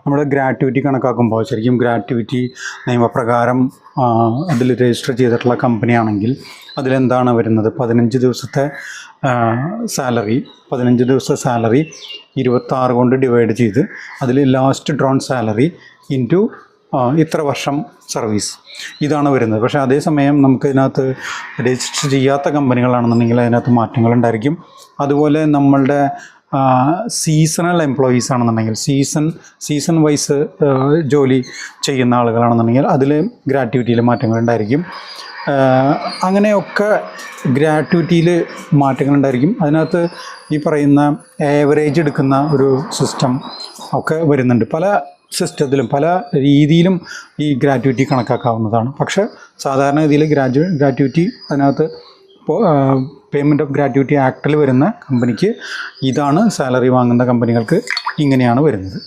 നമ്മുടെ ഗ്രാറ്റുവിറ്റി കണക്കാക്കുമ്പോൾ ശരിക്കും ഗ്രാറ്റുവിറ്റി നിയമപ്രകാരം അതിൽ രജിസ്റ്റർ ചെയ്തിട്ടുള്ള കമ്പനിയാണെങ്കിൽ അതിലെന്താണ് വരുന്നത്? 15 ദിവസത്തെ സാലറി, 15 ദിവസത്തെ സാലറി 26 കൊണ്ട് ഡിവൈഡ് ചെയ്ത് അതിൽ ലാസ്റ്റ് ഡ്രോൺ സാലറി ഇൻറ്റു ഇത്ര വർഷം സർവീസ്, ഇതാണ് വരുന്നത്. പക്ഷേ അതേസമയം നമുക്ക് ഇതിനകത്ത് രജിസ്റ്റർ ചെയ്യാത്ത കമ്പനികളാണെന്നുണ്ടെങ്കിൽ അതിനകത്ത് മാറ്റങ്ങളുണ്ടായിരിക്കും. അതുപോലെ നമ്മളുടെ സീസണൽ എംപ്ലോയീസ് ആണെന്നുണ്ടെങ്കിൽ സീസൺ വൈസ് ജോലി ചെയ്യുന്ന ആളുകളാണെന്നുണ്ടെങ്കിൽ അതിൽ ഗ്രാറ്റുവിറ്റിയിൽ മാറ്റങ്ങളുണ്ടായിരിക്കും. അങ്ങനെയൊക്കെ ഗ്രാറ്റുവിറ്റിയിൽ മാറ്റങ്ങളുണ്ടായിരിക്കും. അതിനകത്ത് ഈ പറയുന്ന ആവറേജ് എടുക്കുന്ന ഒരു സിസ്റ്റം ഒക്കെ വരുന്നുണ്ട്. പല സിസ്റ്റത്തിലും പല രീതിയിലും ഈ ഗ്രാറ്റുവിറ്റി കണക്കാക്കാവുന്നതാണ്. പക്ഷേ സാധാരണ രീതിയിൽ ഗ്രാറ്റുവിറ്റി അതിനകത്ത് പേയ്മെൻറ്റ് ഓഫ് ഗ്രാറ്റുവിറ്റി ആക്ടിൽ വരുന്ന കമ്പനിക്ക് ഇതാണ്, സാലറി വാങ്ങുന്ന കമ്പനികൾക്ക് ഇങ്ങനെയാണ് വരുന്നത്.